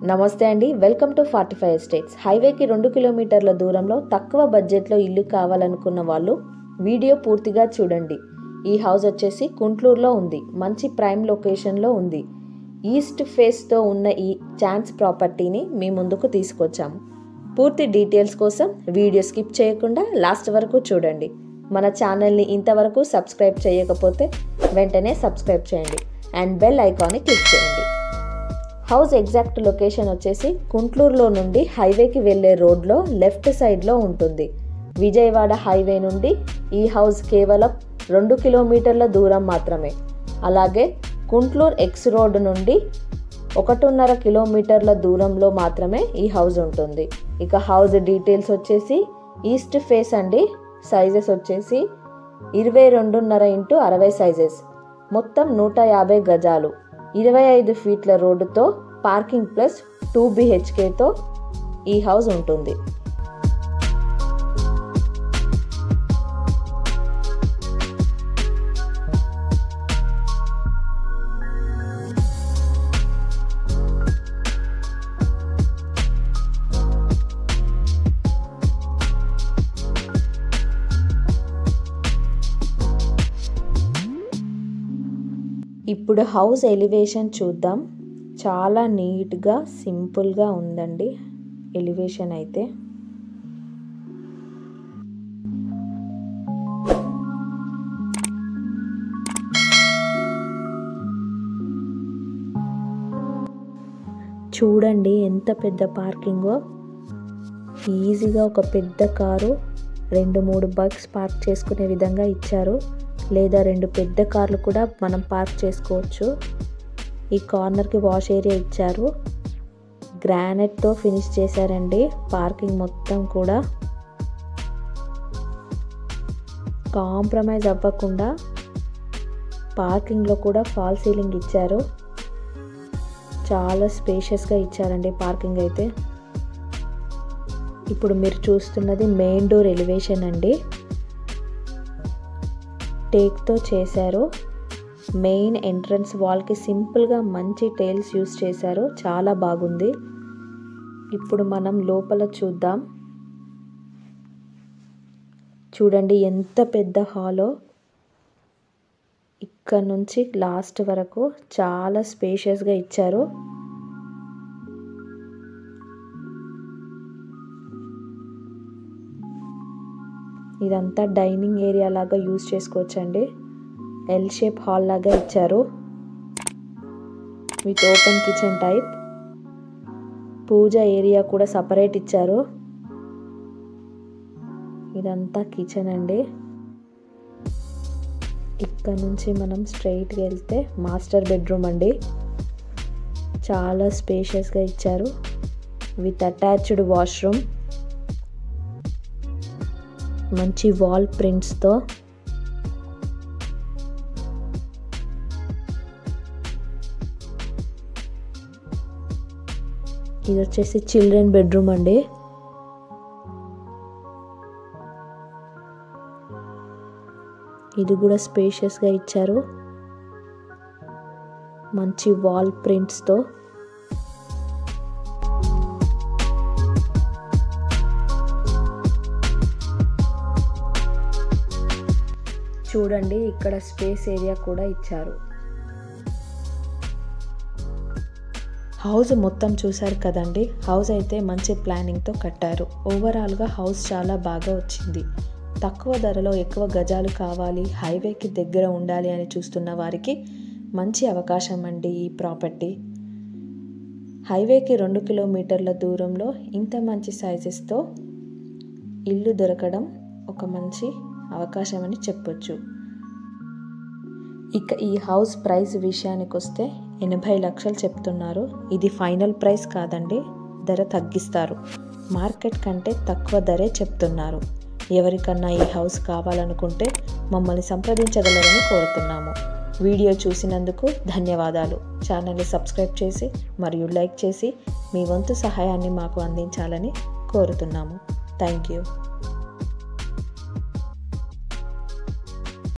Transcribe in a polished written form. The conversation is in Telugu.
నమస్తే అండి, వెల్కమ్ టు 45 ఎస్టేట్స్. హైవేకి 2 కిలోమీటర్ల దూరంలో తక్కువ బడ్జెట్లో ఇల్లు కావాలనుకున్న వాళ్ళు వీడియో పూర్తిగా చూడండి. ఈ హౌస్ వచ్చేసి కుంట్లూరులో ఉంది. మంచి ప్రైమ్ లొకేషన్లో ఉంది. ఈస్ట్ ఫేస్తో ఉన్న ఈ ఛాన్స్ ప్రాపర్టీని మీ ముందుకు తీసుకొచ్చాము. పూర్తి డీటెయిల్స్ కోసం వీడియో స్కిప్ చేయకుండా లాస్ట్ వరకు చూడండి. మన ఛానల్ని ఇంతవరకు సబ్స్క్రైబ్ చేయకపోతే వెంటనే సబ్స్క్రైబ్ చేయండి అండ్ బెల్ ఐకాన్ని క్లిక్ చేయండి. హౌస్ ఎగ్జాక్ట్ లొకేషన్ వచ్చేసి కుంట్లూరులో నుండి హైవేకి వెళ్ళే రోడ్లో లెఫ్ట్ సైడ్లో ఉంటుంది. విజయవాడ హైవే నుండి ఈ హౌస్ కేవలం 2 కిలోమీటర్ల దూరం మాత్రమే. అలాగే కుంట్లూరు ఎక్స్ రోడ్ నుండి 1.5 కిలోమీటర్ల దూరంలో మాత్రమే ఈ హౌస్ ఉంటుంది. ఇక హౌస్ డీటెయిల్స్ వచ్చేసి ఈస్ట్ ఫేస్ అండి. సైజెస్ వచ్చేసి 22.5 x 60 సైజెస్. మొత్తం 150 గజాలు, 25 ఫీట్ల రోడ్డుతో పార్కింగ్ ప్లస్ 2 BHKతో ఈ హౌస్ ఉంటుంది. ఇప్పుడు హౌస్ ఎలివేషన్ చూద్దాం. చాలా నీట్గా సింపుల్గా ఉందండి ఎలివేషన్ అయితే. చూడండి ఎంత పెద్ద పార్కింగో. ఈజీగా ఒక పెద్ద కారు 2-3 బైక్స్ పార్క్ చేసుకునే విధంగా ఇచ్చారు. లేదా 2 పెద్ద కార్లు కూడా మనం పార్క్ చేసుకోవచ్చు. ఈ కార్నర్కి వాష్ ఏరియా ఇచ్చారు. గ్రానైట్తో ఫినిష్ చేశారండి. పార్కింగ్ మొత్తం కూడా కాంప్రమైజ్ అవ్వకుండా పార్కింగ్లో కూడా ఫాల్ సీలింగ్ ఇచ్చారు. చాలా స్పేషియస్గా ఇచ్చారండి పార్కింగ్ అయితే. ఇప్పుడు మీరు చూస్తున్నది మెయిన్ డోర్ ఎలివేషన్ అండి. టేక్తో చేశారు. మెయిన్ ఎంట్రన్స్ వాల్కి సింపుల్గా మంచి టైల్స్ యూస్ చేశారు. చాలా బాగుంది. ఇప్పుడు మనం లోపల చూద్దాం. చూడండి ఎంత పెద్ద హాలో. ఇక్కడ నుంచి లాస్ట్ వరకు చాలా స్పేషియస్గా ఇచ్చారు. ఇదంతా డైనింగ్ ఏరియా లాగా యూజ్ చేసుకోవచ్చండి. ఎల్ షేప్ హాల్ లాగా ఇచ్చారు with open kitchen type. Puja area కూడా సపరేట్ ఇచ్చారు. ఇదంతా కిచెన్ అండి. ఇక్కడ నుంచి మనం స్ట్రైట్గా వెళ్తే మాస్టర్ బెడ్రూమ్ అండి. చాలా స్పేషియస్గా ఇచ్చారు విత్ అటాచ్డ్ వాష్రూమ్. మంచి వాల్ ప్రింట్స్తో. ఇది వచ్చేసి చిల్డ్రన్ బెడ్రూమ్ అండి. ఇది కూడా స్పేషియస్గా ఇచ్చారు మంచి వాల్ ప్రింట్స్తో. చూడండి ఇక్కడ స్పేస్ ఏరియా కూడా ఇచ్చారు. హౌస్ మొత్తం చూసారు కదండి. హౌస్ అయితే మంచి ప్లానింగ్తో కట్టారు. ఓవరాల్గా హౌస్ చాలా బాగా వచ్చింది. తక్కువ ధరలో ఎక్కువ గజాలు కావాలి, హైవేకి దగ్గర ఉండాలి అని చూస్తున్న వారికి మంచి అవకాశం అండి ఈ ప్రాపర్టీ. హైవేకి 2 కిలోమీటర్ల దూరంలో ఇంత మంచి సైజెస్తో ఇల్లు దొరకడం ఒక మంచి అవకాశం అని చెప్పొచ్చు. ఇక ఈ హౌస్ ప్రైస్ విషయానికి వస్తే 80 లక్షలు చెప్తున్నారు. ఇది ఫైనల్ ప్రైస్ కాదండి, ధర తగ్గిస్తారు. మార్కెట్ కంటే తక్కువ ధరే చెప్తున్నారు. ఎవరికన్నా ఈ హౌస్ కావాలనుకుంటే మమ్మల్ని సంప్రదించగలరని కోరుతున్నాము. వీడియో చూసినందుకు ధన్యవాదాలు. ఛానల్ని సబ్స్క్రైబ్ చేసి మరియు లైక్ చేసి మీ వంతు సహాయాన్ని మాకు అందించాలని కోరుతున్నాము. Thank you.